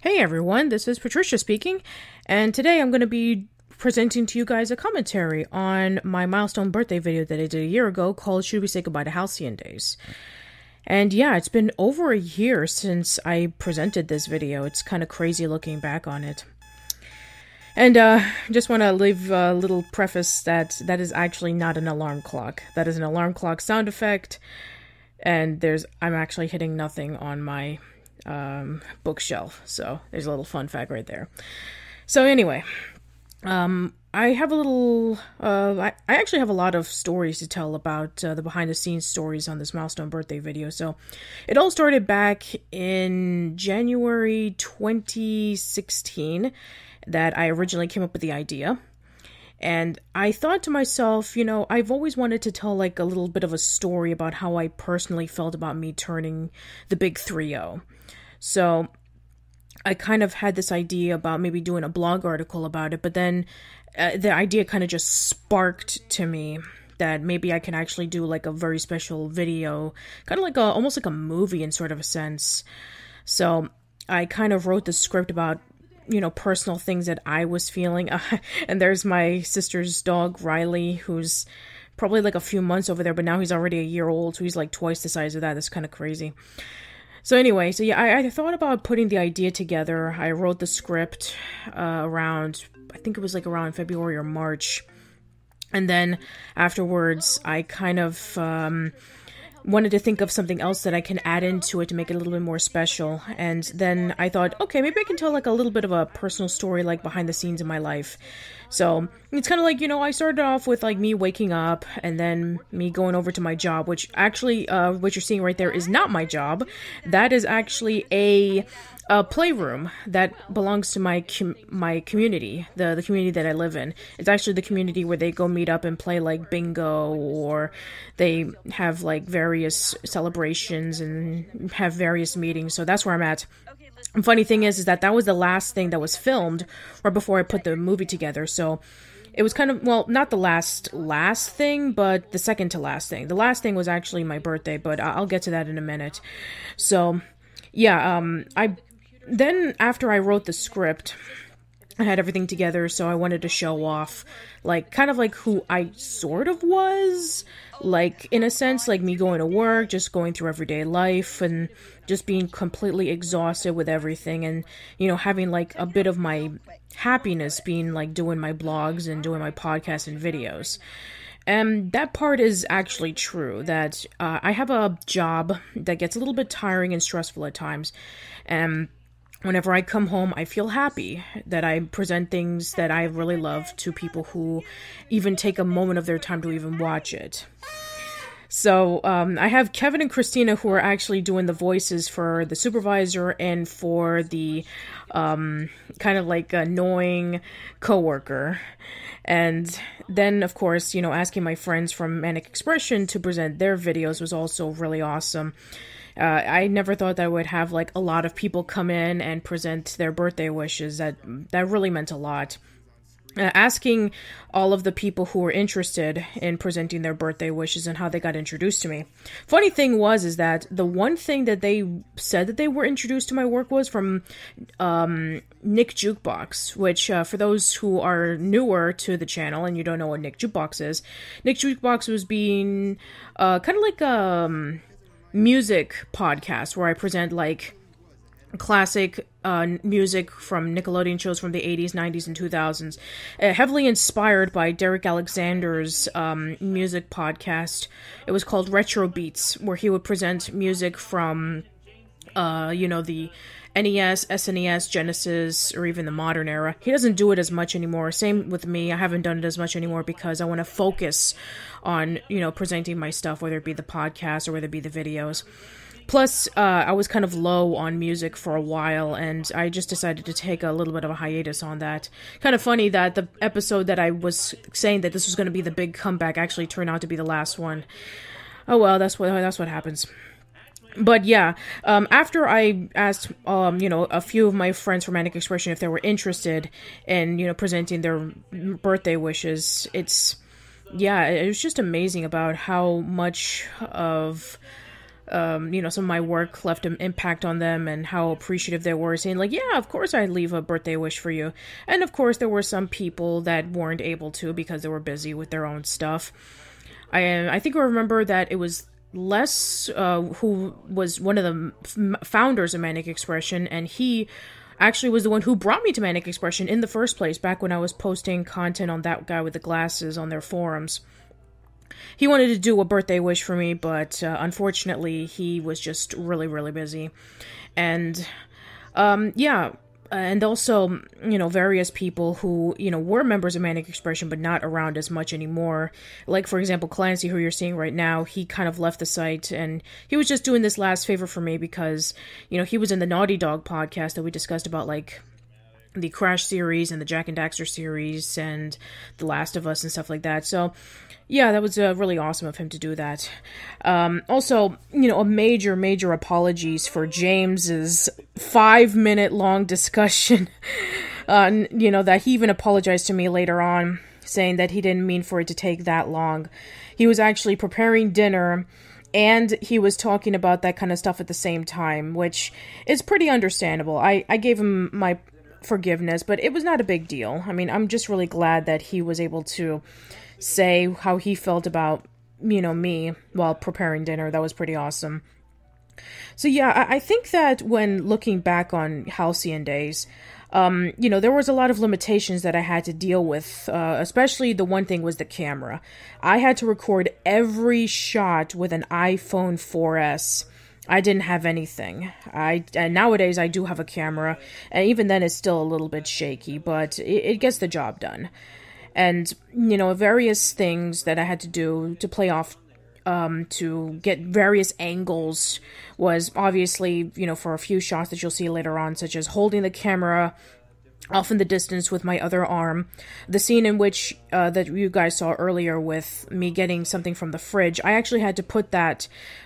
Hey everyone, this is Patricia speaking, and today I'm going to be presenting to you guys a commentary on my milestone birthday video that I did a year ago called Should We Say Goodbye to Halcyon Days? And yeah, it's been over a year since I presented this video. It's kind of crazy looking back on it. And just want to leave a little preface that is actually not an alarm clock. That is an alarm clock sound effect, and I'm actually hitting nothing on my bookshelf, so there's a little fun fact right there. So anyway, I have a little I actually have a lot of stories to tell about the behind the scenes stories on this milestone birthday video. So it all started back in January 2016 that I originally came up with the idea. And I thought to myself, you know, I've always wanted to tell like a little bit of a story about how I personally felt about me turning the big 3-0. So I kind of had this idea about maybe doing a blog article about it, but then the idea kind of just sparked to me that maybe I can actually do like a very special video, kind of like almost like a movie in sort of a sense. So I kind of wrote the script about, you know, personal things that I was feeling. And there's my sister's dog, Riley, who's probably like a few months over there, but now he's already a year old, so he's like twice the size of that. That's kind of crazy. So anyway, so yeah, I thought about putting the idea together. I wrote the script around, I think it was like around February or March. And then afterwards, I kind of wanted to think of something else that I can add into it to make it a little bit more special. And then I thought, okay, maybe I can tell like a little bit of a personal story, like behind the scenes in my life. So it's kind of like, you know, I started off with like me waking up and then me going over to my job, which actually, what you're seeing right there is not my job. That is actually a playroom that belongs to my community, the community that I live in. It's actually the community where they go meet up and play like bingo, or they have like various celebrations and have various meetings. So that's where I'm at. And funny thing is that was the last thing that was filmed right before I put the movie together. So it was kind of, well, not the last thing, but the second to last thing. The last thing was actually my birthday, but I'll get to that in a minute. So yeah, then after I wrote the script, I had everything together, so I wanted to show off, like, kind of like who I sort of was, like, in a sense, like me going to work, just going through everyday life, and just being completely exhausted with everything, and, you know, having, like, a bit of my happiness being, like, doing my blogs and doing my podcasts and videos. And that part is actually true, that I have a job that gets a little bit tiring and stressful at times, and whenever I come home, I feel happy that I present things that I really love to people who even take a moment of their time to even watch it. So I have Kevin and Christina who are actually doing the voices for the supervisor and for the kind of like annoying coworker. And then, of course, you know, asking my friends from Manic Expression to present their videos was also really awesome. I never thought that I would have like a lot of people come in and present their birthday wishes. That really meant a lot. Asking all of the people who were interested in presenting their birthday wishes and how they got introduced to me. Funny thing is that the one thing that they said that they were introduced to my work was from Nick Jukebox, which for those who are newer to the channel and you don't know what Nick Jukebox is, Nick Jukebox was being kind of like music podcast where I present like classic music from Nickelodeon shows from the 80s, 90s, and 2000s. Heavily inspired by Derek Alexander's music podcast. It was called Retro Beats, where he would present music from, you know, the NES, SNES, Genesis, or even the modern era. He doesn't do it as much anymore. Same with me. I haven't done it as much anymore because I want to focus on, you know, presenting my stuff, whether it be the podcast or whether it be the videos. Plus, I was kind of low on music for a while, and I just decided to take a little bit of a hiatus on that. Kind of funny that the episode that I was saying that this was going to be the big comeback actually turned out to be the last one. Oh well, that's what happens. But yeah, after I asked, you know, a few of my friends from Manic Expression if they were interested in, you know, presenting their birthday wishes, it was just amazing about how much of some of my work left an impact on them and how appreciative they were, saying like, yeah, of course I'd leave a birthday wish for you. And of course there were some people that weren't able to because they were busy with their own stuff. I think I remember that it was Les, who was one of the founders of Manic Expression, and he actually was the one who brought me to Manic Expression in the first place, back when I was posting content on That Guy with the Glasses on their forums. He wanted to do a birthday wish for me, but unfortunately, he was just really, really busy. And, and also, various people who, were members of Manic Expression, but not around as much anymore. Like, for example, Clancy, who you're seeing right now, he kind of left the site, and he was just doing this last favor for me because, he was in the Naughty Dog podcast that we discussed about, like, the Crash series and the Jak and Daxter series and The Last of Us and stuff like that. So, yeah, that was really awesome of him to do that. Also, a major apologies for James's 5-minute long discussion. That he even apologized to me later on, saying that he didn't mean for it to take that long. He was actually preparing dinner, and he was talking about that kind of stuff at the same time, which is pretty understandable. I gave him my forgiveness, but it was not a big deal. I mean, I'm just really glad that he was able to say how he felt about, me while preparing dinner. That was pretty awesome. So yeah, I think that when looking back on Halcyon Days, there was a lot of limitations that I had to deal with, especially the one thing was the camera. I had to record every shot with an iPhone 4S. I didn't have anything. And nowadays I do have a camera, and even then it's still a little bit shaky, but it gets the job done. And, various things that I had to do to play off, to get various angles was obviously, for a few shots that you'll see later on, such as holding the camera off in the distance with my other arm. The scene in which, that you guys saw earlier with me getting something from the fridge, I actually had to put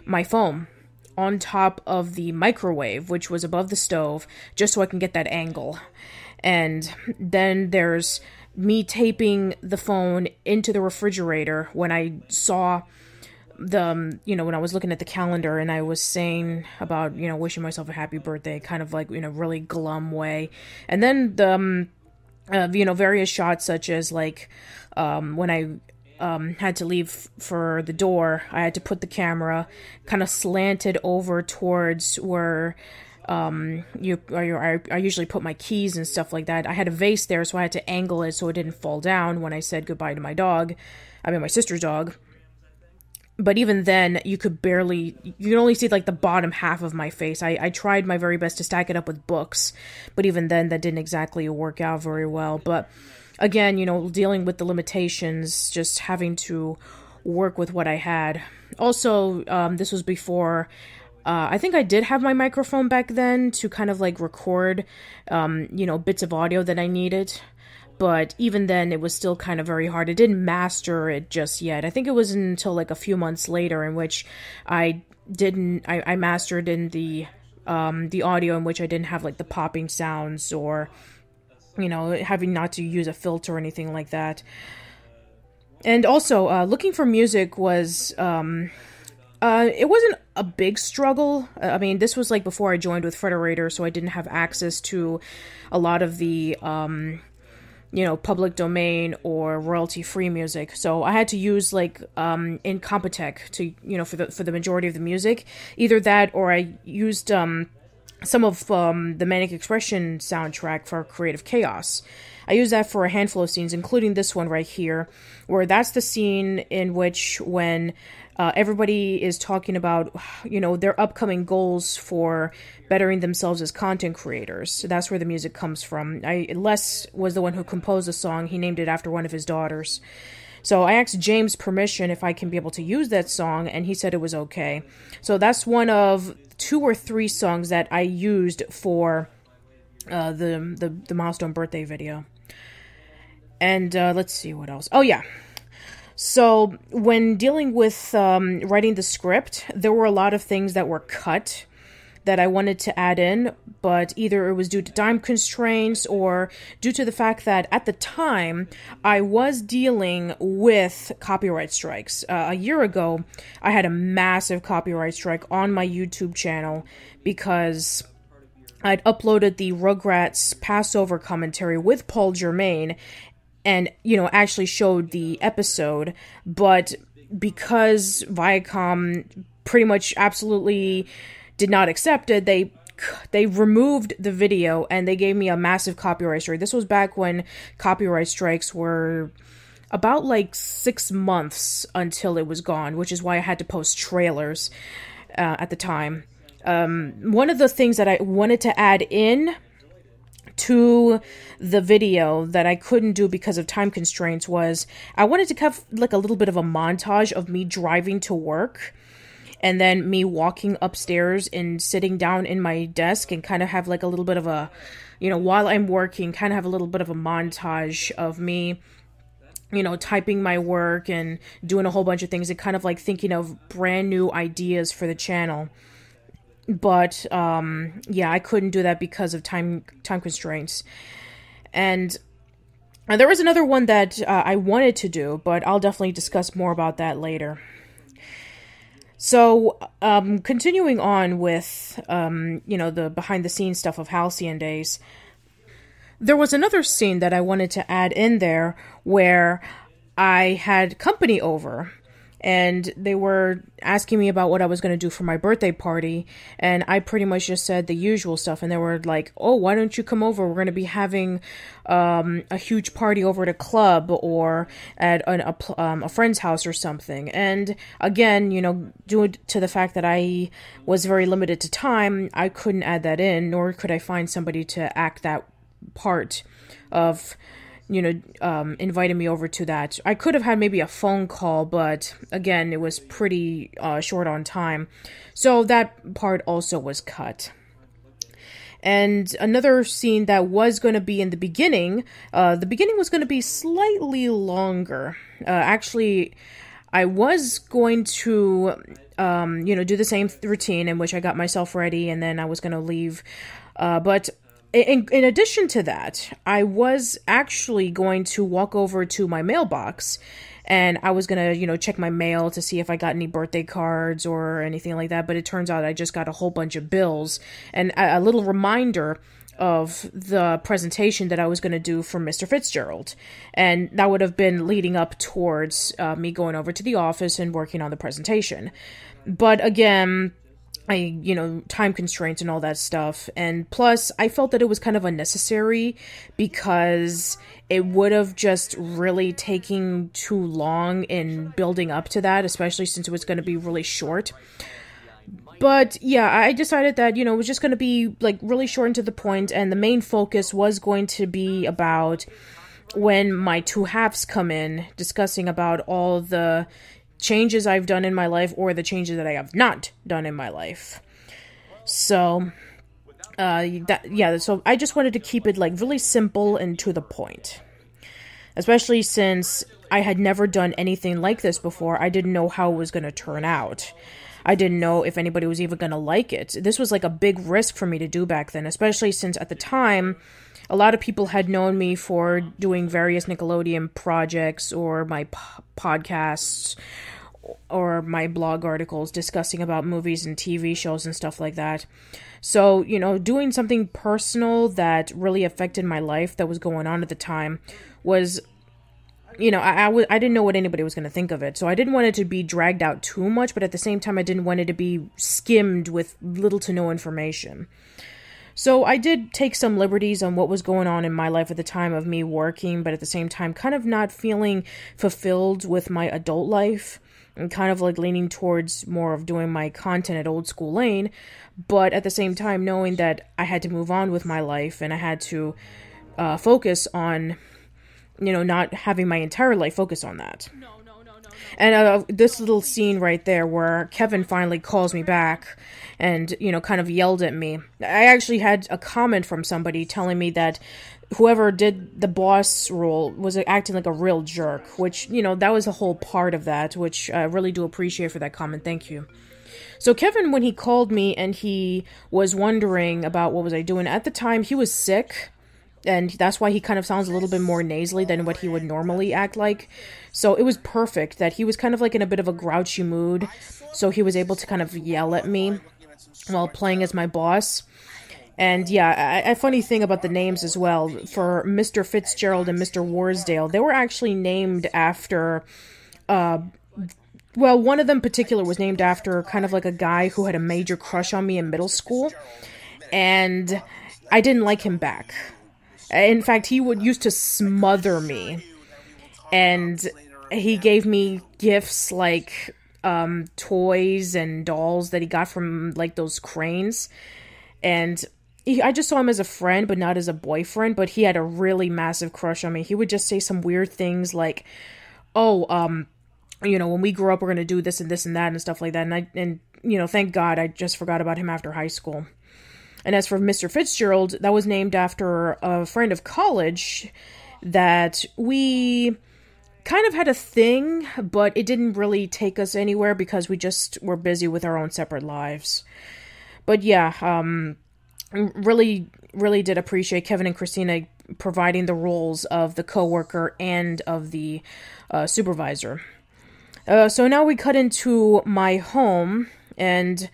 my phone on top of the microwave, which was above the stove, just so I can get that angle. And then there's me taping the phone into the refrigerator when I saw when I was looking at the calendar and I was saying about, wishing myself a happy birthday, kind of like in a really glum way. And then the, various shots such as like, when I had to leave for the door, I had to put the camera kind of slanted over towards where I usually put my keys and stuff like that. I had a vase there, so I had to angle it so it didn't fall down when I said goodbye to my sister's dog. But even then, you could only see like the bottom half of my face. I tried my very best to stack it up with books, but even then that didn't exactly work out very well. But again, dealing with the limitations, just having to work with what I had. Also, this was before, I think I did have my microphone back then to kind of like record, bits of audio that I needed. But even then, it was still kind of very hard. I didn't master it just yet. I think it was until like a few months later in which I mastered in the audio in which I didn't have like the popping sounds or having not to use a filter or anything like that. And also, looking for music was, it wasn't a big struggle. I mean, this was like before I joined with Frederator, so I didn't have access to a lot of the, public domain or royalty-free music. So I had to use like, Incompetech to, for the majority of the music. Either that or I used, some of the Manic Expression soundtrack for Creative Chaos. I used that for a handful of scenes, including this one right here, where that's the scene in which when everybody is talking about, their upcoming goals for bettering themselves as content creators. So that's where the music comes from. Les was the one who composed the song. He named it after one of his daughters. So I asked James permission if I can be able to use that song, and he said it was okay. So that's one of 2 or 3 songs that I used for the milestone birthday video. And let's see what else. Oh yeah. So when dealing with writing the script, there were a lot of things that were cut that I wanted to add in, but either it was due to time constraints or due to the fact that at the time I was dealing with copyright strikes. A year ago, I had a massive copyright strike on my YouTube channel because I'd uploaded the Rugrats Passover commentary with Paul Germain and, actually showed the episode, but because Viacom pretty much absolutely did not accept it, they removed the video and they gave me a massive copyright strike. This was back when copyright strikes were about 6 months until it was gone, which is why I had to post trailers at the time. One of the things that I wanted to add in to the video that I couldn't do because of time constraints was I wanted to have a little bit of a montage of me driving to work and then me walking upstairs and sitting down in my desk and kind of have a little bit of a, while I'm working, kind of have a little bit of a montage of me, typing my work and doing a whole bunch of things and kind of thinking of brand new ideas for the channel. But, I couldn't do that because of time constraints. And there was another one that I wanted to do, but I'll definitely discuss more about that later. So, continuing on with, the behind-the-scenes stuff of Halcyon Days, there was another scene that I wanted to add in there where I had company over. And they were asking me about what I was going to do for my birthday party. And I pretty much just said the usual stuff. And they were like, oh, why don't you come over? We're going to be having a huge party over at a club or at a friend's house or something. And again, due to the fact that I was very limited to time, I couldn't add that in, nor could I find somebody to act that part of invited me over to that. I could have had maybe a phone call, but again, it was pretty short on time. So that part also was cut. And another scene that was going to be in the beginning was going to be slightly longer. Actually, I was going to, do the same routine in which I got myself ready and then I was going to leave. But in addition to that, I was actually going to walk over to my mailbox and I was going to, check my mail to see if I got any birthday cards or anything like that. But it turns out I just got a whole bunch of bills and a little reminder of the presentation that I was going to do for Mr. Fitzgerald. And that would have been leading up towards me going over to the office and working on the presentation. But again, time constraints and all that stuff. And plus, I felt that it was kind of unnecessary because it would have just really taken too long in building up to that, especially since it was going to be really short. But yeah, I decided that, it was just going to be really short and to the point, and the main focus was going to be about when my two halves come in, discussing about all the changes I've done in my life or the changes that I have not done in my life. So, so I just wanted to keep it really simple and to the point. Especially since I had never done anything like this before. I didn't know how it was going to turn out. I didn't know if anybody was even going to like it. This was a big risk for me to do back then, especially since at the time, a lot of people had known me for doing various Nickelodeon projects or my podcasts or my blog articles discussing about movies and TV shows and stuff like that. So, doing something personal that really affected my life that was going on at the time was, I didn't know what anybody was going to think of it. So I didn't want it to be dragged out too much, but at the same time, I didn't want it to be skimmed with little to no information. So I did take some liberties on what was going on in my life at the time of me working, but at the same time, kind of not feeling fulfilled with my adult life and kind of leaning towards more of doing my content at Old School Lane, but at the same time knowing that I had to move on with my life and I had to focus on, not having my entire life focus on that. And this little scene right there where Kevin finally calls me back and, kind of yelled at me. I actually had a comment from somebody telling me that whoever did the boss role was acting like a real jerk, which, that was a whole part of that, which I really do appreciate for that comment. Thank you. So Kevin, when he called me and he was wondering about what was I doing, at the time he was sick, and that's why he kind of sounds a little bit more nasally than what he would normally act like. So it was perfect that he was kind of like in a bit of a grouchy mood, so he was able to kind of yell at me while playing as my boss. And yeah, a funny thing about the names as well, for Mr. Fitzgerald and Mr. Warsdale, they were actually named after, well, one of them in particular was named after kind of like a guy who had a major crush on me in middle school, and I didn't like him back. In fact, he used to smother me, and he gave me gifts like toys and dolls that he got from like those cranes, and I just saw him as a friend, but not as a boyfriend, but he had a really massive crush on me. He would just say some weird things like, oh, you know, when we grow up, we're going to do this and this and that and stuff like that. And you know, thank God I just forgot about him after high school. And as for Mr. Fitzgerald, that was named after a friend of college that we kind of had a thing, but it didn't really take us anywhere because we just were busy with our own separate lives. But yeah, really did appreciate Kevin and Christina providing the roles of the coworker and of the supervisor. So now we cut into my home, and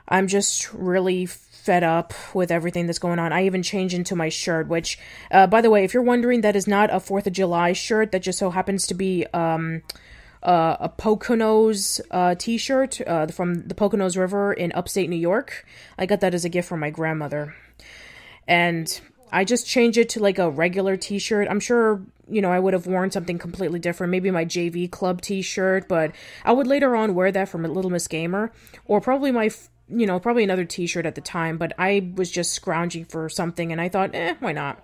I'm just really fed up with everything that's going on. I even changed into my shirt, which, by the way, if you're wondering, that is not a 4th of July shirt. That just so happens to be a Poconos t-shirt from the Poconos River in upstate New York. I got that as a gift from my grandmother. And I just changed it to like a regular t-shirt. I'm sure, you know, I would have worn something completely different. Maybe my JV Club t-shirt, but I would later on wear that from Little Miss Gamer, or probably probably another t-shirt at the time, but I was just scrounging for something, and I thought, why not?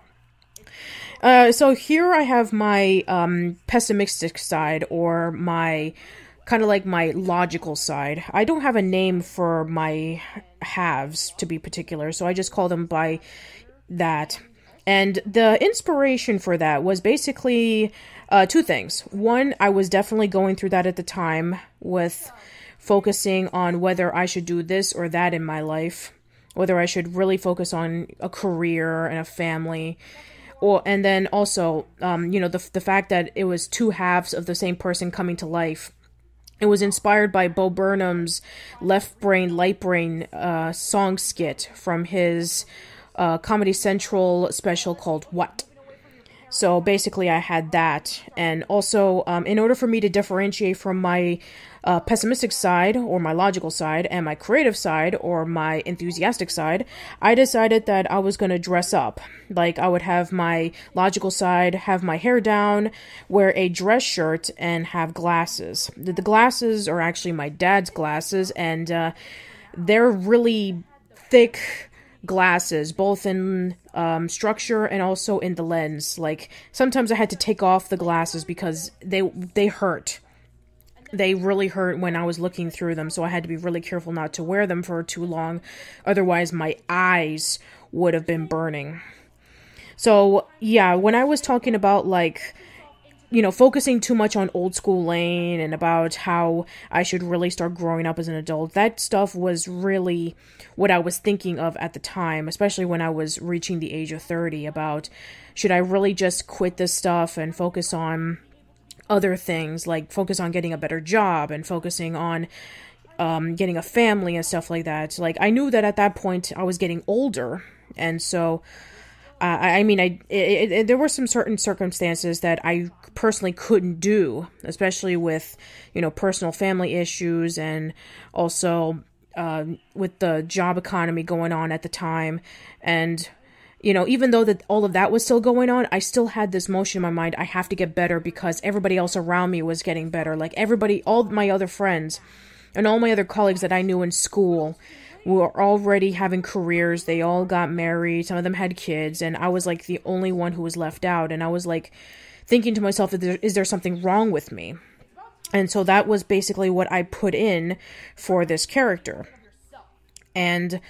So here I have my pessimistic side, or my kind of like my logical side. I don't have a name for my halves, to be particular, so I just call them by that. And the inspiration for that was basically two things. One, I was definitely going through that at the time with focusing on whether I should do this or that in my life, whether I should really focus on a career and a family, and then also, the fact that it was two halves of the same person coming to life. It was inspired by Bo Burnham's Left Brain, Light Brain song skit from his Comedy Central special called What? So basically I had that. And also, in order for me to differentiate from my pessimistic side, or my logical side, and my creative side, or my enthusiastic side, I decided that I was going to dress up. Like, I would have my logical side, have my hair down, wear a dress shirt, and have glasses. The glasses are actually my dad's glasses, and they're really thick glasses, both in structure and also in the lens. Like, sometimes I had to take off the glasses because they hurt. They really hurt when I was looking through them, so I had to be really careful not to wear them for too long. Otherwise, my eyes would have been burning. So, yeah, when I was talking about, like, focusing too much on old school Lane and about how I should really start growing up as an adult, that stuff was really what I was thinking of at the time, especially when I was reaching the age of 30, about should I really just quit this stuff and focus on other things, like focus on getting a better job and focusing on getting a family and stuff like that. Like, I knew that at that point I was getting older, and so there were some certain circumstances that I personally couldn't do, especially with, personal family issues, and also with the job economy going on at the time. And, even though that all of that was still going on, I still had this motion in my mind, I have to get better because everybody else around me was getting better. Like, everybody, all my other friends and all my other colleagues that I knew in school were already having careers. They all got married. Some of them had kids. And I was like the only one who was left out. And I was like thinking to myself, is there something wrong with me? And so that was basically what I put in for this character. And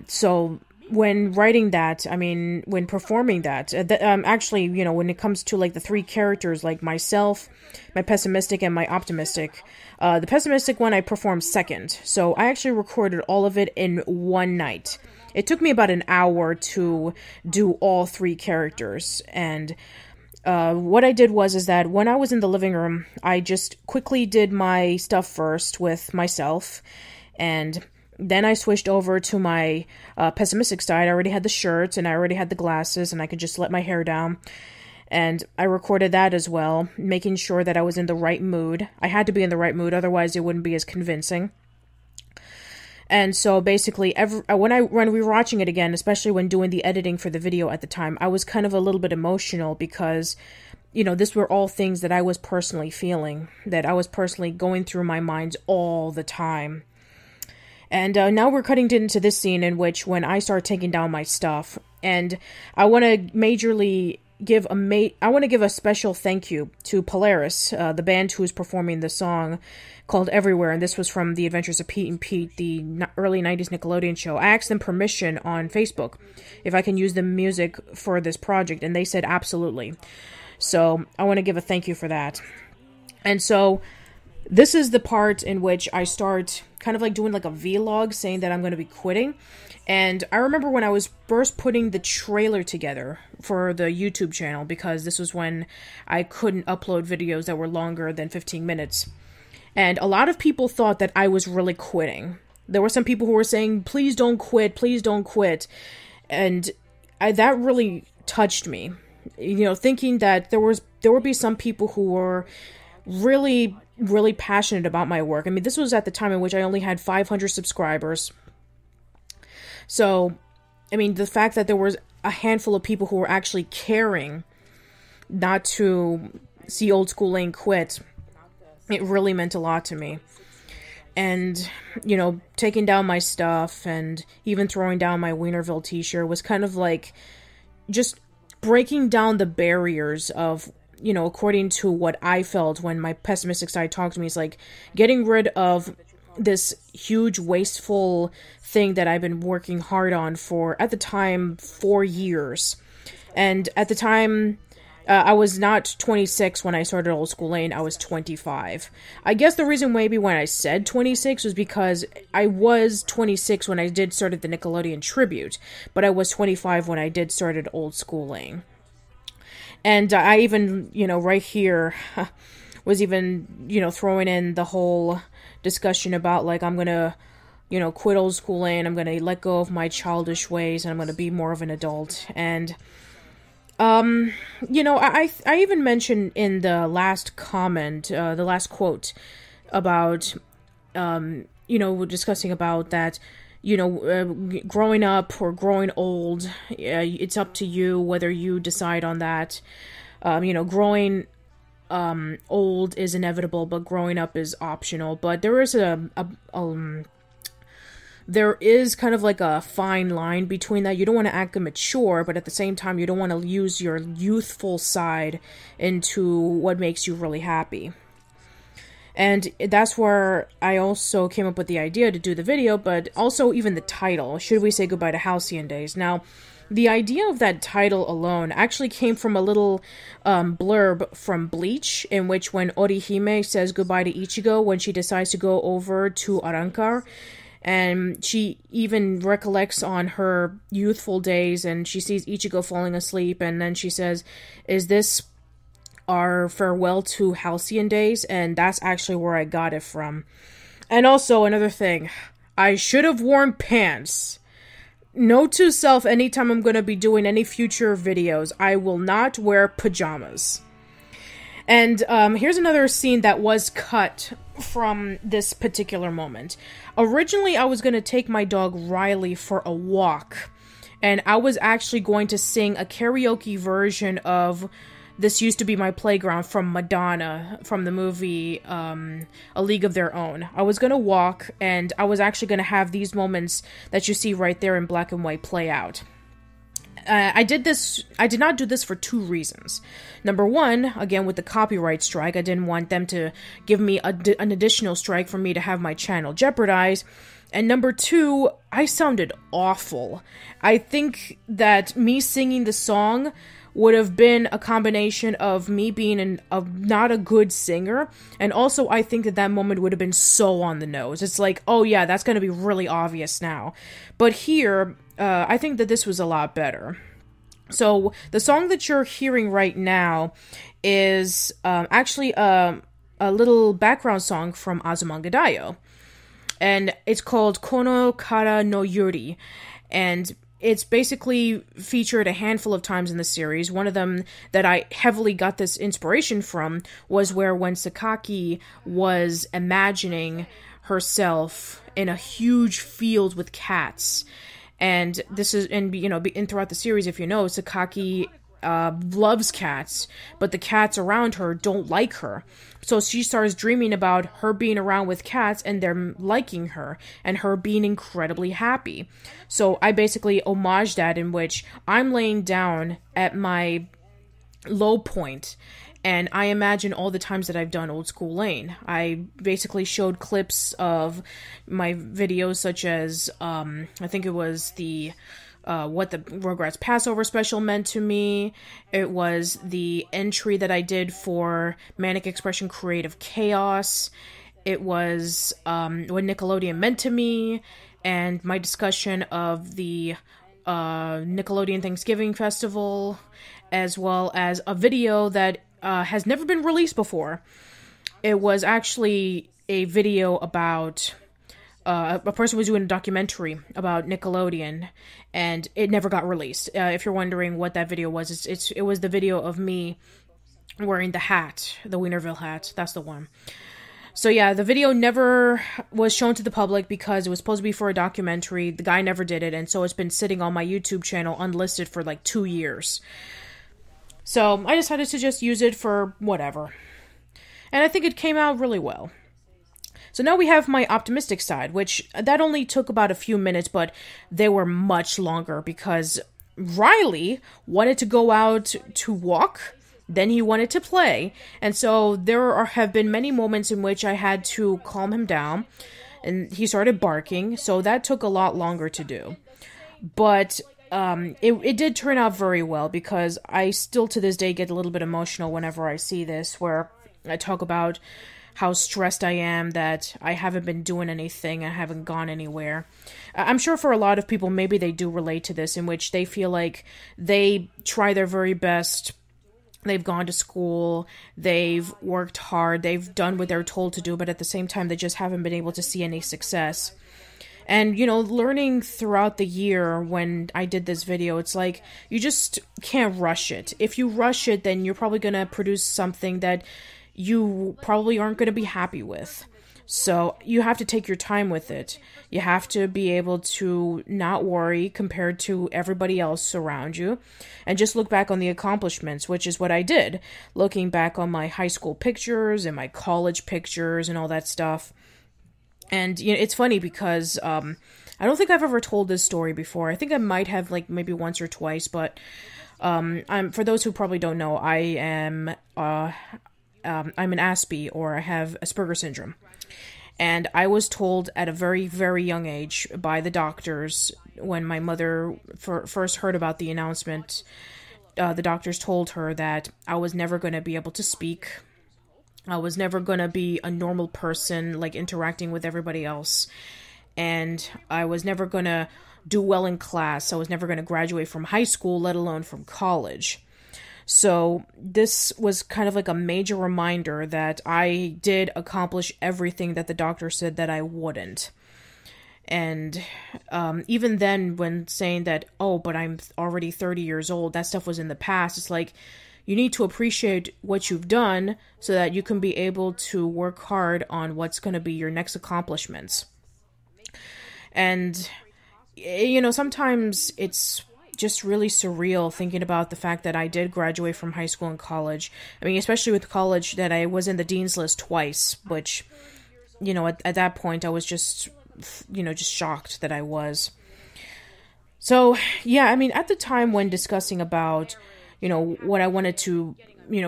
so when writing that, I mean, when performing that, actually, you know, when it comes to like the three characters, like myself, my pessimistic, and my optimistic, the pessimistic one I performed second. So I actually recorded all of it in one night. It took me about an hour to do all three characters. And what I did is that when I was in the living room, I just quickly did my stuff first with myself, and then I switched over to my pessimistic side. I already had the shirts, and I already had the glasses, and I could just let my hair down. And I recorded that as well, making sure that I was in the right mood. I had to be in the right mood, otherwise it wouldn't be as convincing. And so basically, when we were watching it again, especially when doing the editing for the video at the time, I was kind of a little bit emotional because, you know, these were all things that I was personally feeling, that I was personally going through my mind all the time. And now we're cutting into this scene in which when I start taking down my stuff, and I want to majorly give a special thank you to Polaris, the band who's performing the song called Everywhere, and this was from The Adventures of Pete and Pete, the early 90s Nickelodeon show. I asked them permission on Facebook if I can use the music for this project, and they said absolutely. So I want to give a thank you for that. And so this is the part in which I start kind of like doing like a vlog saying that I'm going to be quitting. And I remember when I was first putting the trailer together for the YouTube channel, because this was when I couldn't upload videos that were longer than 15 minutes. And a lot of people thought that I was really quitting. There were some people who were saying, please don't quit, please don't quit. And that really touched me, you know, thinking that there would be some people who were really passionate about my work. I mean, this was at the time in which I only had 500 subscribers. So, I mean, the fact that there was a handful of people who were actually caring not to see Old School Lane quit, it really meant a lot to me. And, you know, taking down my stuff and even throwing down my Wienerville t-shirt was kind of like just breaking down the barriers of, you know, according to what I felt when my pessimistic side talked to me, is like getting rid of this huge wasteful thing that I've been working hard on for, at the time, 4 years. And at the time, I was not 26 when I started Old School Lane, I was 25. I guess the reason maybe when I said 26 was because I was 26 when I did started the Nickelodeon tribute, but I was 25 when I did started Old School Lane. And I even, you know, right here was even, you know, throwing in the whole discussion about, like, I'm going to, you know, quit Old School Lane, I'm going to let go of my childish ways, and I'm going to be more of an adult. And, you know, I even mentioned in the last comment, the last quote about, you know, discussing about that, you know, growing up or growing old, it's up to you whether you decide on that. You know, growing old is inevitable, but growing up is optional. But there is there is kind of like a fine line between that. You don't want to act immature, but at the same time, you don't want to use your youthful side into what makes you really happy. And that's where I also came up with the idea to do the video, but also even the title, Should We Say Goodbye to Halcyon Days? Now, the idea of that title alone actually came from a little blurb from Bleach, in which when Orihime says goodbye to Ichigo when she decides to go over to Arrancar, and she even recollects on her youthful days, and she sees Ichigo falling asleep, and then she says, is this our farewell to Halcyon Days? And that's actually where I got it from. And also, another thing, I should have worn pants. Note to self, anytime I'm going to be doing any future videos, I will not wear pajamas. And here's another scene that was cut from this particular moment. Originally, I was going to take my dog Riley for a walk, and I was actually going to sing a karaoke version of This Used to Be My Playground from Madonna, from the movie A League of Their Own. I was going to walk, and I was actually going to have these moments that you see right there in black and white play out. I did not do this for two reasons. Number one, again, with the copyright strike, I didn't want them to give me an additional strike for me to have my channel jeopardized. And number two, I sounded awful. I think that me singing the song would have been a combination of me being not a good singer, and also I think that moment would have been so on the nose. It's like, oh yeah, that's going to be really obvious now. But here, I think that this was a lot better. So the song that you're hearing right now is actually a little background song from Azumanga Daioh. And it's called Kono Kara no Yuri. And it's basically featured a handful of times in the series. One of them that I heavily got this inspiration from was when Sakaki was imagining herself in a huge field with cats. And this is, and throughout the series, if you know, Sakaki loves cats, but the cats around her don't like her. So she starts dreaming about her being around with cats and them liking her and her being incredibly happy. So I basically homage that, in which I'm laying down at my low point and I imagine all the times that I've done Old School Lane. I basically showed clips of my videos, such as I think it was the what the Rugrats Passover special meant to me. It was the entry that I did for Manic Expression Creative Chaos. It was what Nickelodeon meant to me, and my discussion of the Nickelodeon Thanksgiving Festival, as well as a video that has never been released before. It was actually a video about a person was doing a documentary about Nickelodeon, and it never got released. If you're wondering what that video was, it was the video of me wearing the hat, the Wienerville hat. That's the one. So yeah, the video never was shown to the public because it was supposed to be for a documentary. The guy never did it, and so it's been sitting on my YouTube channel unlisted for like 2 years. So I decided to just use it for whatever. And I think it came out really well. So now we have my optimistic side, which that only took about a few minutes, but they were much longer because Riley wanted to go out to walk, then he wanted to play. And so have been many moments in which I had to calm him down, and he started barking. So that took a lot longer to do. But it did turn out very well, because I still to this day get a little bit emotional whenever I see this, where I talk about how stressed I am that I haven't been doing anything, I haven't gone anywhere. I'm sure for a lot of people, maybe they do relate to this, in which they feel like they try their very best, they've gone to school, they've worked hard, they've done what they're told to do, but at the same time, they just haven't been able to see any success. And, learning throughout the year when I did this video, it's like, you just can't rush it. If you rush it, then you're probably going to produce something that you probably aren't going to be happy with. So you have to take your time with it. You have to be able to not worry compared to everybody else around you, and just look back on the accomplishments, which is what I did. Looking back on my high school pictures and my college pictures and all that stuff. And it's funny because I don't think I've ever told this story before. I think I might have, like, maybe once or twice, but for those who probably don't know, I'm an Aspie, or I have Asperger's syndrome. And I was told at a very, very young age by the doctors, when my mother first heard about the announcement, the doctors told her that I was never going to be able to speak. I was never going to be a normal person, like interacting with everybody else. And I was never going to do well in class. I was never going to graduate from high school, let alone from college. So this was kind of like a major reminder that I did accomplish everything that the doctor said that I wouldn't. And even then, when saying that, oh, but I'm already 30 years old, that stuff was in the past. It's like, you need to appreciate what you've done so that you can be able to work hard on what's going to be your next accomplishments. And, sometimes it's just really surreal thinking about the fact that I did graduate from high school and college. I mean, especially with college, that I was in the dean's list twice, which, at that point I was just shocked that I was. So, yeah, I mean, at the time when discussing about, what I wanted to,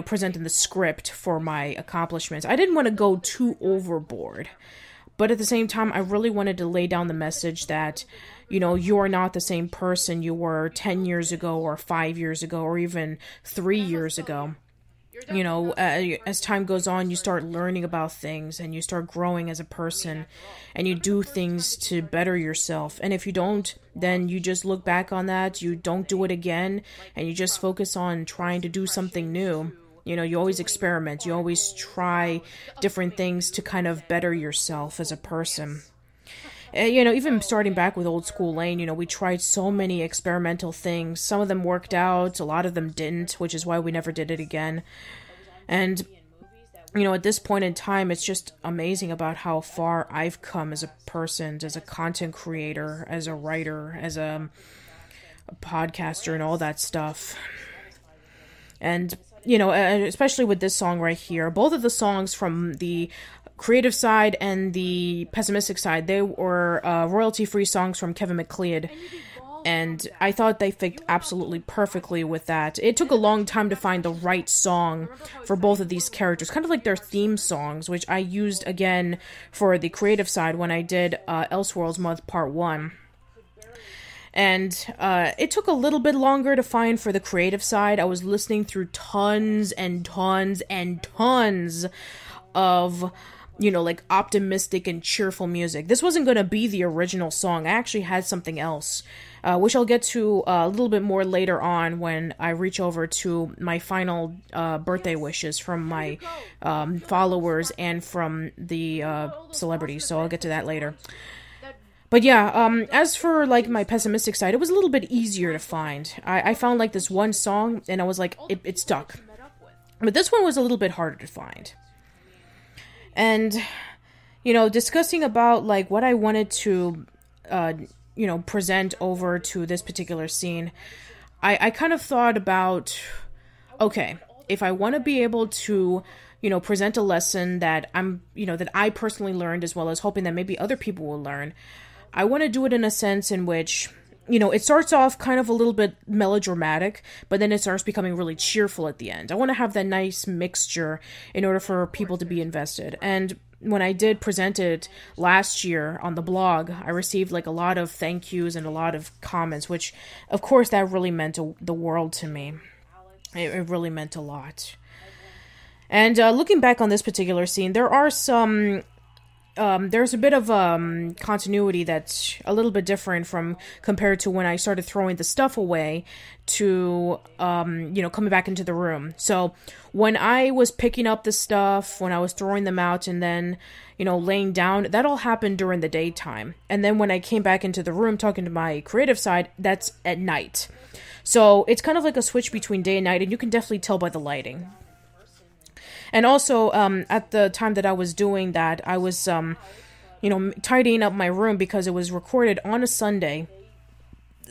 present in the script for my accomplishments, I didn't want to go too overboard. But at the same time, I really wanted to lay down the message that, you know, you are not the same person you were 10 years ago or 5 years ago or even 3 years ago. You know, as time goes on, you start learning about things and you start growing as a person and you do things to better yourself. And if you don't, then you just look back on that, you don't do it again, and you just focus on trying to do something new. You know, you always experiment, you always try different things to kind of better yourself as a person. You know, even starting back with Old School Lane, you know, we tried so many experimental things. Some of them worked out, a lot of them didn't, which is why we never did it again. And, you know, at this point in time, it's just amazing about how far I've come as a person, as a content creator, as a writer, as a podcaster, and all that stuff. And, you know, especially with this song right here, both of the songs from the creative side and the pessimistic side, they were royalty-free songs from Kevin MacLeod, and I thought they fit absolutely perfectly with that. It took a long time to find the right song for both of these characters, kind of like their theme songs, which I used again for the creative side when I did Elseworlds Month Part 1. And it took a little bit longer to find for the creative side. I was listening through tons and tons and tons of, you know, like optimistic and cheerful music. This wasn't going to be the original song. I actually had something else, which I'll get to a little bit more later on when I reach over to my final birthday wishes from my followers and from the celebrities. So I'll get to that later. But yeah, as for like my pessimistic side, it was a little bit easier to find. I found like this one song and I was like, it stuck. But this one was a little bit harder to find. And, you know, discussing about, like, what I wanted to, you know, present over to this particular scene, I kind of thought about, okay, if I want to be able to, you know, present a lesson that that I personally learned, as well as hoping that maybe other people will learn, I want to do it in a sense in which, you know, it starts off kind of a little bit melodramatic, but then it starts becoming really cheerful at the end. I want to have that nice mixture in order for people to be invested. And when I did present it last year on the blog, I received like a lot of thank yous and a lot of comments, which, of course, that really meant the world to me. It really meant a lot. And looking back on this particular scene, there are some... there's a bit of continuity that's a little bit different from compared to when I started throwing the stuff away to, you know, coming back into the room. So when I was picking up the stuff, when I was throwing them out and then, you know, laying down, that all happened during the daytime. And then when I came back into the room talking to my creative side, that's at night. So it's kind of like a switch between day and night, and you can definitely tell by the lighting. And also, at the time that I was doing that, I was, you know, tidying up my room because it was recorded on a Sunday.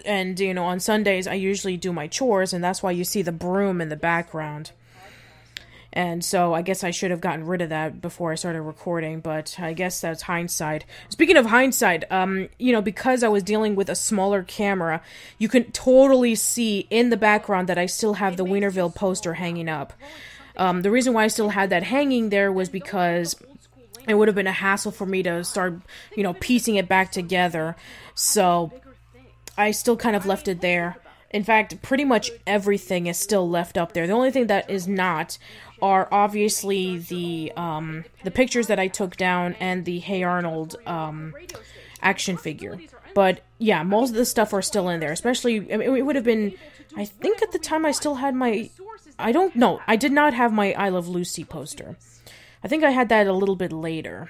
And, you know, on Sundays, I usually do my chores, and that's why you see the broom in the background. And so I guess I should have gotten rid of that before I started recording, but I guess that's hindsight. Speaking of hindsight, you know, because I was dealing with a smaller camera, you can totally see in the background that I still have the Wienerville poster hanging up. The reason why I still had that hanging there was because it would have been a hassle for me to start, you know, piecing it back together. So I still kind of left it there. In fact, pretty much everything is still left up there. The only thing that is not are obviously the pictures that I took down and the Hey Arnold action figure. But yeah, most of the stuff are still in there. Especially, I mean, it would have been, I think at the time I still had my... I don't know. I did not have my I Love Lucy poster. I think I had that a little bit later.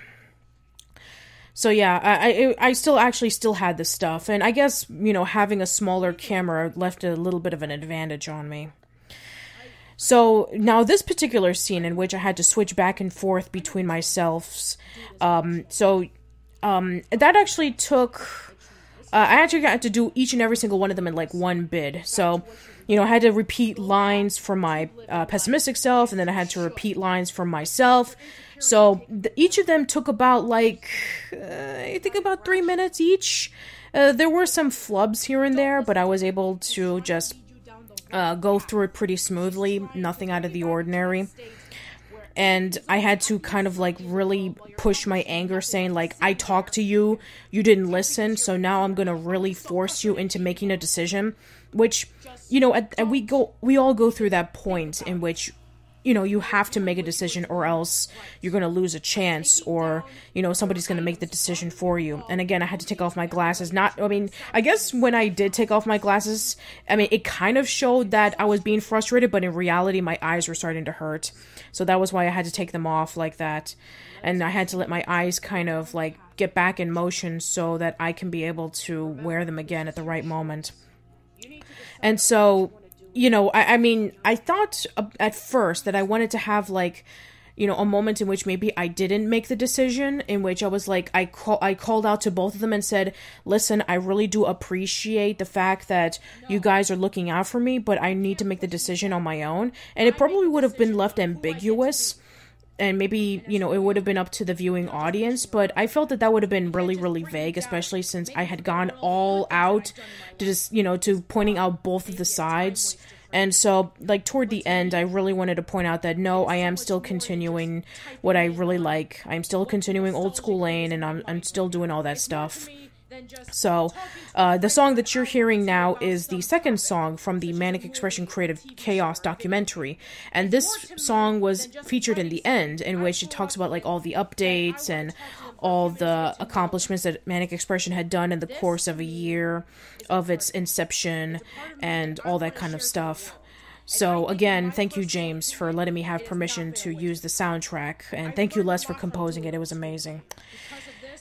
So yeah, I still had the stuff. And I guess, you know, having a smaller camera left a little bit of an advantage on me. So now this particular scene in which I had to switch back and forth between myself. That actually took... I actually got to do each and every single one of them in like one bid. So... you know, I had to repeat lines from my pessimistic self, and then I had to repeat lines from myself. So each of them took about, like, I think about 3 minutes each. There were some flubs here and there, but I was able to just go through it pretty smoothly. Nothing out of the ordinary. And I had to kind of like really push my anger, saying like, I talked to you, you didn't listen, so now I'm gonna really force you into making a decision. Which, you know, we all go through that point in which, you know, you have to make a decision or else you're going to lose a chance, or, you know, somebody's going to make the decision for you. And again, I had to take off my glasses. I guess when I did take off my glasses, it kind of showed that I was being frustrated, but in reality, my eyes were starting to hurt. So that was why I had to take them off like that. And I had to let my eyes kind of like get back in motion so that I can be able to wear them again at the right moment. And so, you know, I thought at first that I wanted to have like, you know, a moment in which maybe I didn't make the decision, in which I was like, I called out to both of them and said, listen, I really do appreciate the fact that you guys are looking out for me, but I need to make the decision on my own. And it probably would have been left ambiguous. And maybe, you know, it would have been up to the viewing audience, but I felt that would have been really, really vague, especially since I had gone all out to just, you know, to pointing out both of the sides. And so, like, toward the end, I really wanted to point out that, no, I am still continuing what I really like. I'm still continuing Old School Lane, and I'm still doing all that stuff. So, the song that you're hearing now is the second song from the Manic Expression Creative Chaos documentary. And this song was featured in the end, in which it talks about, like, all the updates and all the accomplishments that Manic Expression had done in the course of a year of its inception and all that kind of stuff. So, again, thank you, James, for letting me have permission to use the soundtrack. And thank you, Les, for composing it. It was amazing.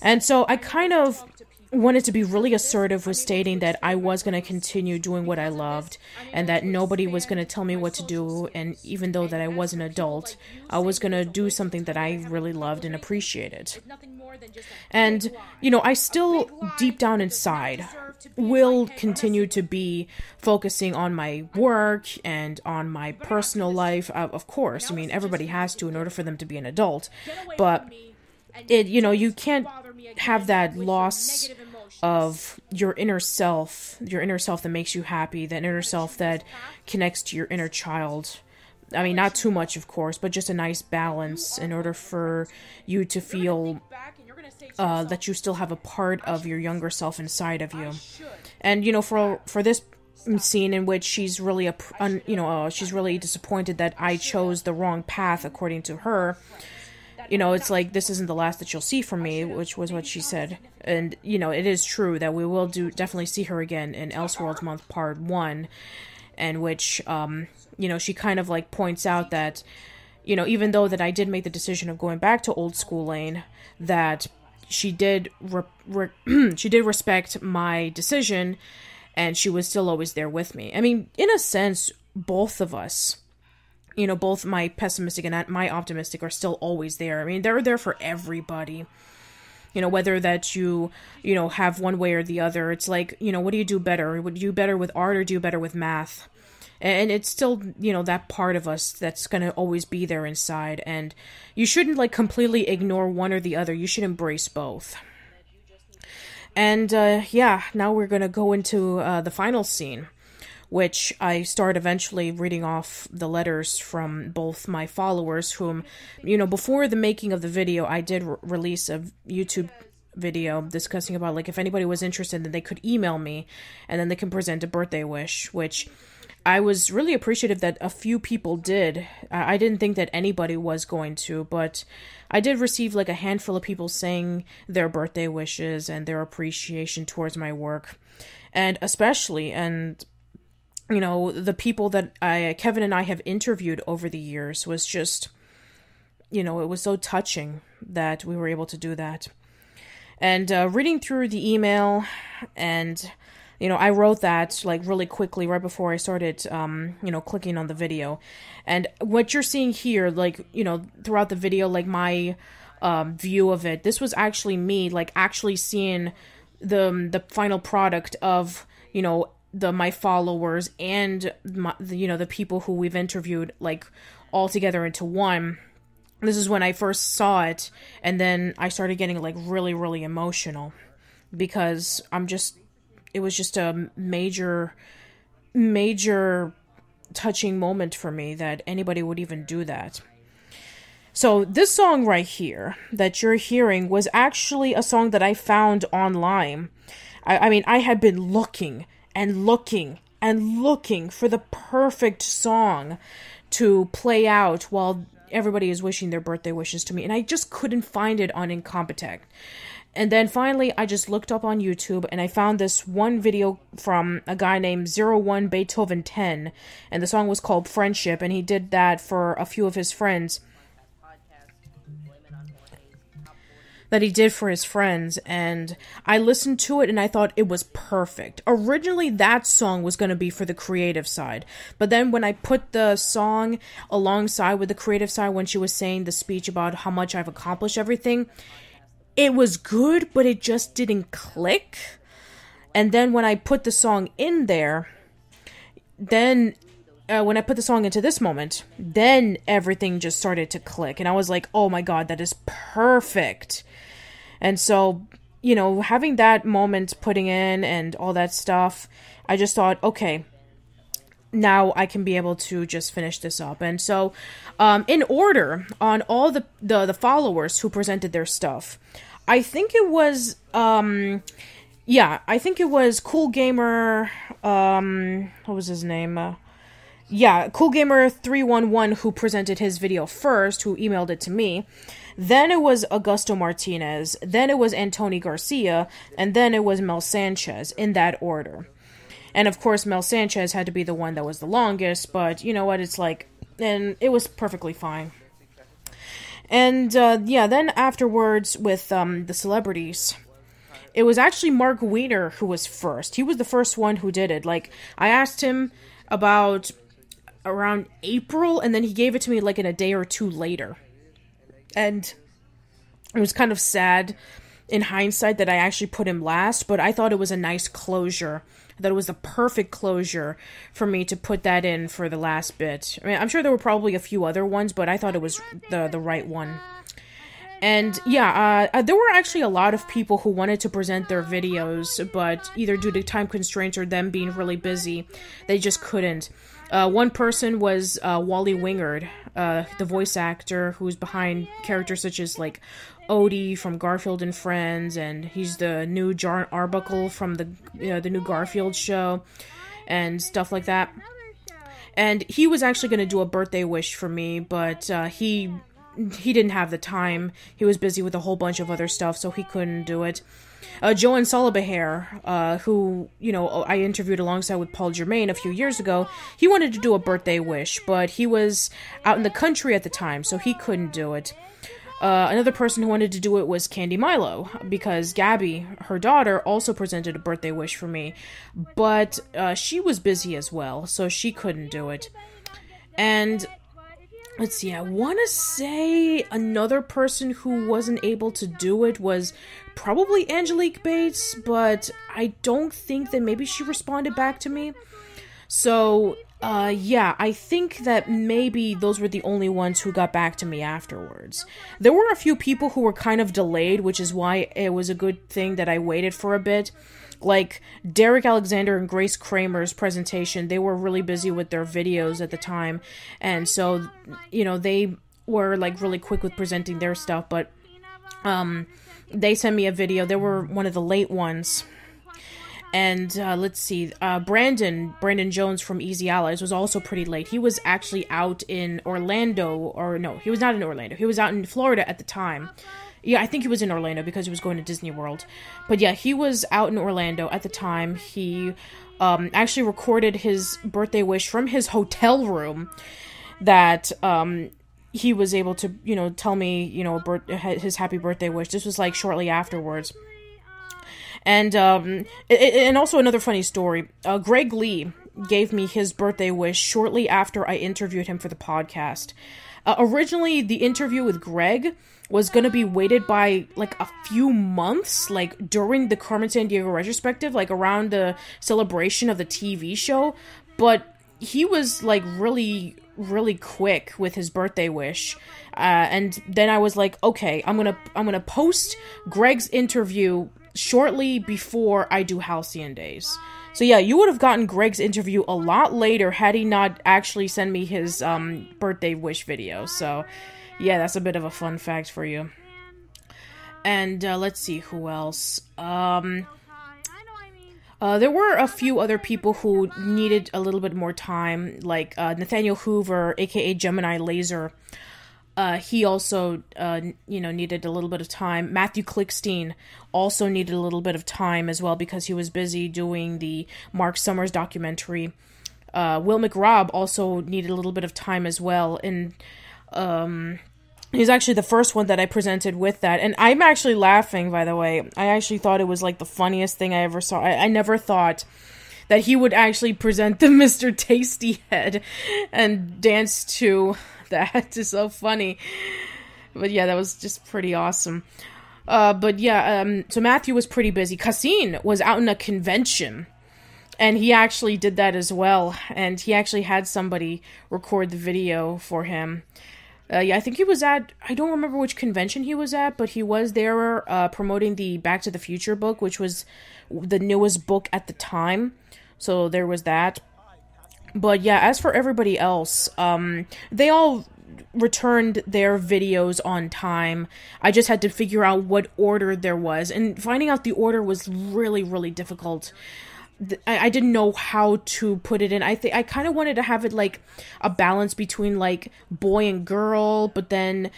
And so I kind of wanted to be really assertive with stating that I was going to continue doing what I loved and that nobody was going to tell me what to do. And even though that I was an adult, I was going to do something that I really loved and appreciated. And, you know, I still, deep down inside, will continue to be focusing on my work and on my personal life. Of course, I mean, everybody has to in order for them to be an adult. But, you know, you can't have that loss of your inner self that makes you happy, that inner self that connects to your inner child. I mean, not too much, of course, but just a nice balance in order for you to feel that you still have a part of your younger self inside of you. And, you know, for this scene in which she's really, she's really disappointed that I chose the wrong path, according to her. You know, it's like, this isn't the last that you'll see from me, which was what she said. And, you know, it is true that we will definitely see her again in Elseworlds Month Part 1, in which, you know, she kind of, like, points out that, you know, even though that I did make the decision of going back to Old School Lane, that she did she did respect my decision, and she was still always there with me. I mean, in a sense, both of us, you know, both my pessimistic and my optimistic are still always there. I mean, they're there for everybody. You know, whether that you know, have one way or the other. It's like, you know, what do you do better? Would you do better with art or do you better with math? And it's still, you know, that part of us that's going to always be there inside. And you shouldn't, like, completely ignore one or the other. You should embrace both. And, yeah, now we're going to go into the final scene, which I start eventually reading off the letters from both my followers, whom, you know, before the making of the video, I did release a YouTube video discussing about, like, if anybody was interested, then they could email me, and then they can present a birthday wish, which I was really appreciative that a few people did. I didn't think that anybody was going to, but I did receive, like, a handful of people saying their birthday wishes and their appreciation towards my work, and especially, and you know, the people that Kevin and I have interviewed over the years was just, you know, it was so touching that we were able to do that. And reading through the email, and, you know, I wrote that, like, really quickly right before I started, you know, clicking on the video. And what you're seeing here, like, you know, throughout the video, like, my view of it, this was actually me, like, actually seeing the final product of, you know, my followers and you know, the people who we've interviewed, like, all together into one. This is when I first saw it, and then I started getting, like, really, really emotional, because it was just a major touching moment for me that anybody would even do that. So this song right here that you're hearing was actually a song that I found online. I mean, I had been looking and looking and looking for the perfect song to play out while everybody is wishing their birthday wishes to me, and I just couldn't find it on Incompetech. And then finally, I just looked up on YouTube, and I found this one video from a guy named 01 Beethoven 10, and the song was called Friendship, and he did that for a few of his friends. That he did for his friends, and I listened to it and I thought it was perfect. Originally, that song was going to be for the creative side, but then when I put the song alongside with the creative side, when she was saying the speech about how much I've accomplished everything, it was good, but it just didn't click. And then when I put the song in there, then when I put the song into this moment, then everything just started to click. And I was like, oh my god, that is perfect. And so, you know, having that moment putting in and all that stuff, I just thought, okay, now I can be able to just finish this up. And so, in order on all the followers who presented their stuff, I think it was, I think it was Cool Gamer, what was his name? Cool Gamer 311 who presented his video first, who emailed it to me. Then it was Augusto Martinez. Then it was Antoni Garcia. And then it was Mel Sanchez, in that order. And of course, Mel Sanchez had to be the one that was the longest, but you know what, it's like, and it was perfectly fine. And then afterwards with the celebrities, it was actually Mark Wiener who was first. He was the first one who did it. Like, I asked him about around April, and then he gave it to me like in a day or two later. And it was kind of sad in hindsight that I actually put him last, but I thought it was a nice closure. I thought it was the perfect closure for me to put that in for the last bit. I mean, I'm sure there were probably a few other ones, but I thought it was the right one. And there were actually a lot of people who wanted to present their videos, but either due to time constraints or them being really busy, they just couldn't. One person was Wally Wingard, the voice actor who's behind characters such as like Odie from Garfield and Friends, and he's the new John Arbuckle from the new Garfield show and stuff like that. And he was actually going to do a birthday wish for me, but he didn't have the time. He was busy with a whole bunch of other stuff, so he couldn't do it. Joanne Solibahere, who, I interviewed alongside with Paul Germain a few years ago, he wanted to do a birthday wish, but he was out in the country at the time, so he couldn't do it. Another person who wanted to do it was Candy Milo, because Gabby, her daughter, also presented a birthday wish for me, but she was busy as well, so she couldn't do it. And let's see, I want to say another person who wasn't able to do it was probably Angelique Bates, but I don't think that maybe she responded back to me. So, I think that maybe those were the only ones who got back to me afterwards. There were a few people who were kind of delayed, which is why it was a good thing that I waited for a bit. Like Derek Alexander and Grace Kramer's presentation, they were really busy with their videos at the time, and so, they were like really quick with presenting their stuff, but they sent me a video. They were one of the late ones. And let's see, Brandon Jones from Easy Allies was also pretty late. He was actually out in Orlando, or no, he was not in Orlando. He was out in Florida at the time. Yeah, I think he was in Orlando because he was going to Disney World. But yeah, he was out in Orlando at the time. He actually recorded his birthday wish from his hotel room that he was able to, tell me, his happy birthday wish. This was like shortly afterwards. And also another funny story, Greg Lee gave me his birthday wish shortly after I interviewed him for the podcast. Originally, the interview with Greg was going to be waited by like a few months, like during the Carmen Sandiego retrospective, like around the celebration of the TV show. But he was like really, really quick with his birthday wish. And then I was like, okay, I'm gonna post Greg's interview shortly before I do Halcyon Days. So yeah, you would have gotten Greg's interview a lot later had he not actually sent me his birthday wish video. So Yeah, that's a bit of a fun fact for you. And let's see who else. There were a few other people who needed a little bit more time, like Nathaniel Hoover, aka Gemini Laser. He also, needed a little bit of time. Matthew Klickstein also needed a little bit of time as well because he was busy doing the Mark Summers documentary. Will McRobb also needed a little bit of time as well, and he's actually the first one that I presented with that. And I'm actually laughing, by the way. I actually thought it was like the funniest thing I ever saw. I never thought that he would actually present the Mr. Tasty Head and dance to that. Is so funny. But yeah, that was just pretty awesome. So Matthew was pretty busy. Cassine was out in a convention, and he actually did that as well. And he actually had somebody record the video for him. I think he was at, I don't remember which convention he was at, but he was there promoting the Back to the Future book, which was the newest book at the time. So there was that. But yeah, as for everybody else, they all returned their videos on time. I just had to figure out what order there was, and finding out the order was really, really difficult. I didn't know how to put it in. I kind of wanted to have it like a balance between like boy and girl, but then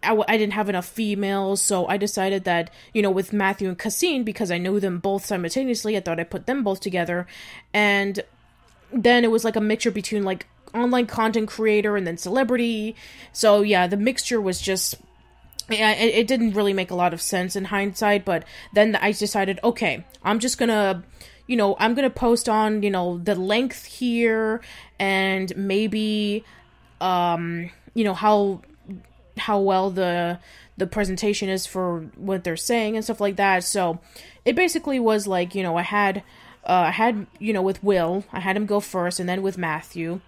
I didn't have enough females, so I decided that, with Matthew and Cassine, because I knew them both simultaneously, I thought I'd put them both together. And then it was like a mixture between like online content creator and then celebrity. So yeah, the mixture was just, it didn't really make a lot of sense in hindsight. But then I decided, okay, I'm just gonna, I'm gonna post on, the length here, and maybe, how well the presentation is for what they're saying and stuff like that. So it basically was like, I had with Will, I had him go first, and then with Matthew,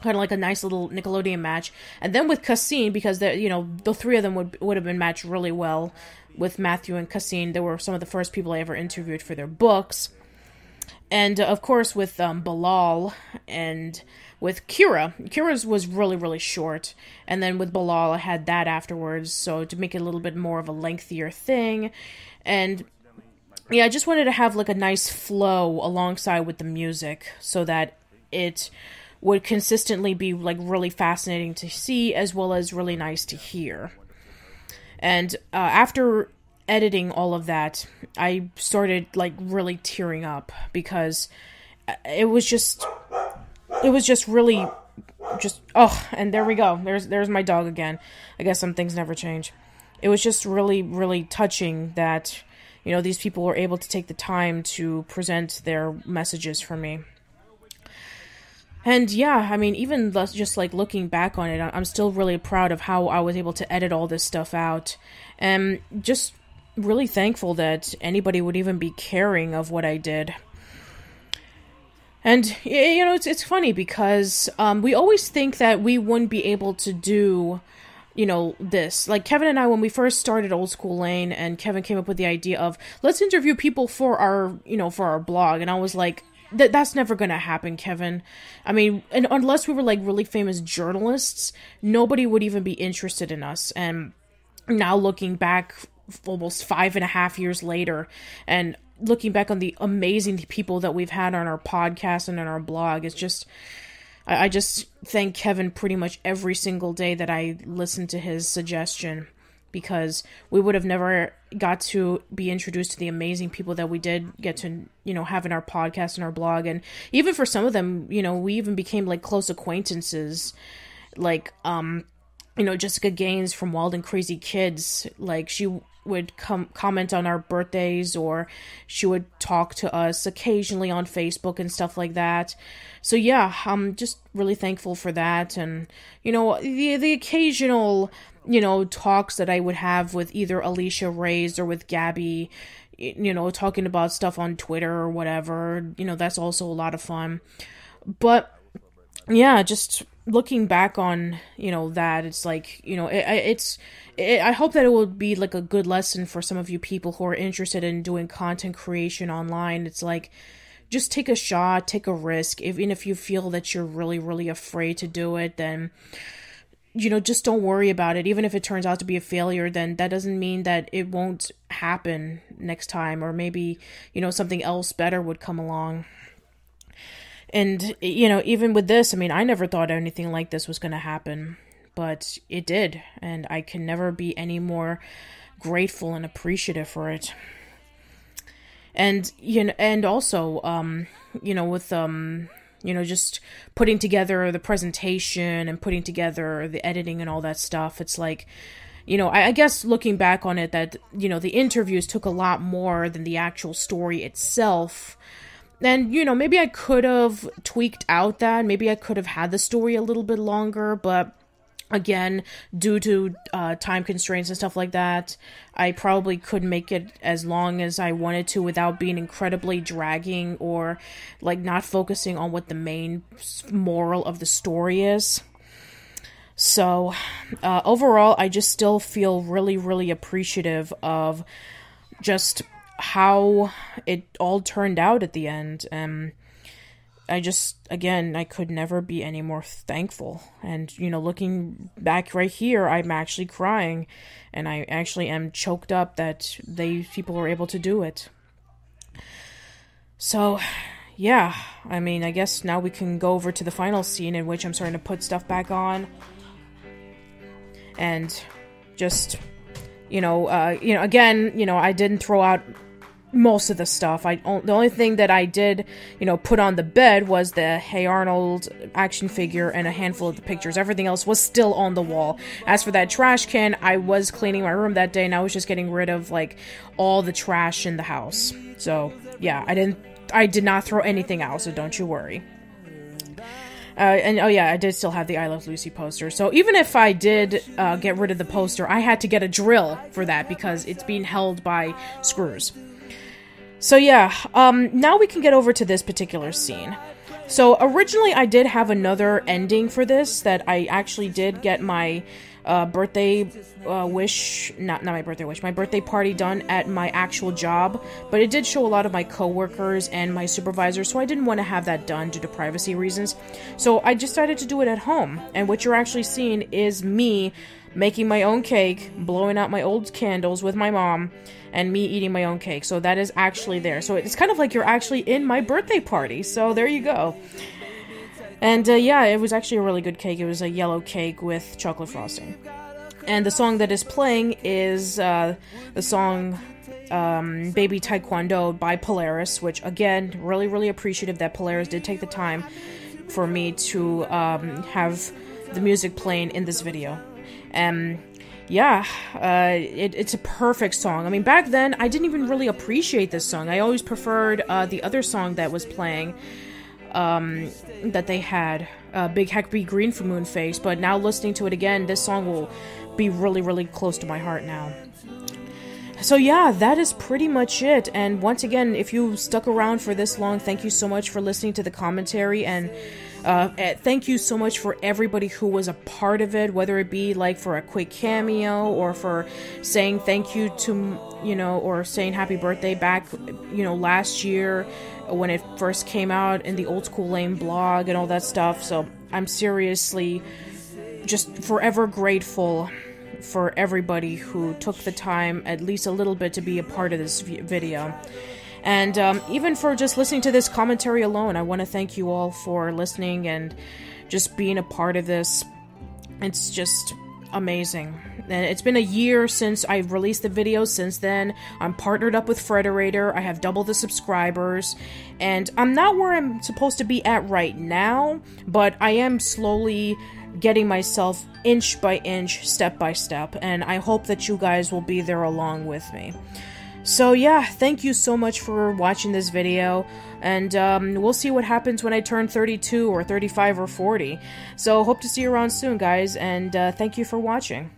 kind of like a nice little Nickelodeon match, and then with Cassine, because the three of them would have been matched really well with Matthew and Cassine. They were some of the first people I ever interviewed for their books. And of course with Bilal and with Kira. Kira's was really, really short. And then with Bilal, I had that afterwards, so to make it a little bit more of a lengthier thing. And yeah, I just wanted to have like a nice flow alongside with the music so that it would consistently be like really fascinating to see as well as really nice to hear. And after editing all of that, I started like really tearing up because it was just really and there we go. There's my dog again. I guess some things never change. It was just really, really touching that, these people were able to take the time to present their messages for me. And yeah, I mean, even just like looking back on it, I'm still really proud of how I was able to edit all this stuff out. And just really thankful that anybody would even be caring of what I did. And, it's funny because we always think that we wouldn't be able to do, this. Like, Kevin and I, when we first started Old School Lane, and Kevin came up with the idea of, let's interview people for our blog. And I was like, that's never gonna happen, Kevin. I mean, and unless we were, like, really famous journalists, nobody would even be interested in us. And now looking back almost 5.5 years later, and looking back on the amazing people that we've had on our podcast and on our blog, it's just, I just thank Kevin pretty much every single day that I listen to his suggestion, because we would have never got to be introduced to the amazing people that we did get to, have in our podcast and our blog. And even for some of them, we even became like close acquaintances, like, Jessica Gaines from Wild and Crazy Kids. Like, she would comment on our birthdays, or she would talk to us occasionally on Facebook and stuff like that. So yeah, I'm just really thankful for that. And, the occasional, talks that I would have with either Alicia Reyes or with Gabby, talking about stuff on Twitter or whatever, that's also a lot of fun. But yeah, just looking back on, that, it's like, I hope that it will be like a good lesson for some of you people who are interested in doing content creation online. It's like, just take a shot, take a risk. Even if you feel that you're really, really afraid to do it, then just don't worry about it. Even if it turns out to be a failure, then that doesn't mean that it won't happen next time, or maybe, something else better would come along. And, even with this, I mean, I never thought anything like this was going to happen, but it did. And I can never be any more grateful and appreciative for it. And, and also, with, just putting together the presentation and putting together the editing and all that stuff. It's like, I guess looking back on it, that, the interviews took a lot more than the actual story itself. And, maybe I could have tweaked out that. Maybe I could have had the story a little bit longer, but again, due to time constraints and stuff like that, I probably couldn't make it as long as I wanted to without being incredibly dragging, or like not focusing on what the main moral of the story is. So overall, I just still feel really, really appreciative of just how it all turned out at the end. I could never be any more thankful. And, looking back right here, I'm actually crying, and I actually am choked up that people were able to do it. So, yeah, I mean, I guess now we can go over to the final scene, in which I'm starting to put stuff back on. And just, again, I didn't throw out most of the stuff. The only thing that I did, put on the bed was the Hey Arnold action figure and a handful of the pictures. Everything else was still on the wall. As for that trash can, I was cleaning my room that day, and I was just getting rid of, like, all the trash in the house. So, yeah, I did not throw anything out, so don't you worry. I did still have the I Love Lucy poster. So even if I did get rid of the poster, I had to get a drill for that, because it's being held by screws. So yeah, now we can get over to this particular scene. So originally I did have another ending for this, that I actually did get my birthday my birthday party done at my actual job, but it did show a lot of my coworkers and my supervisor, so I didn't want to have that done due to privacy reasons. So I decided to do it at home, and what you're actually seeing is me making my own cake, blowing out my old candles with my mom, and me eating my own cake. So that is actually there. So it's kind of like you're actually in my birthday party. So there you go. And yeah, it was actually a really good cake. It was a yellow cake with chocolate frosting. And the song that is playing is the song Baby Taekwondo by Polaris, which, again, really, really appreciative that Polaris did take the time for me to have the music playing in this video. Yeah, it's a perfect song. I mean, back then, I didn't even really appreciate this song. I always preferred the other song that was playing, that they had, Big Heck Be Green for Moonface, but now listening to it again, this song will be really, really close to my heart now. So yeah, that is pretty much it. And once again, if you stuck around for this long, thank you so much for listening to the commentary, and thank you so much for everybody who was a part of it, whether it be like for a quick cameo, or for saying thank you to, or saying happy birthday back, last year when it first came out in the Old School Lane blog and all that stuff. So I'm seriously just forever grateful for everybody who took the time, at least a little bit, to be a part of this video. And even for just listening to this commentary alone, I want to thank you all for listening and just being a part of this. It's just amazing. And it's been a year since I released the video. Since then, I'm partnered up with Frederator. I have double the subscribers. And I'm not where I'm supposed to be at right now, but I am slowly getting myself inch by inch, step by step. And I hope that you guys will be there along with me. So yeah, thank you so much for watching this video, and we'll see what happens when I turn 32 or 35 or 40. So hope to see you around soon, guys, and thank you for watching.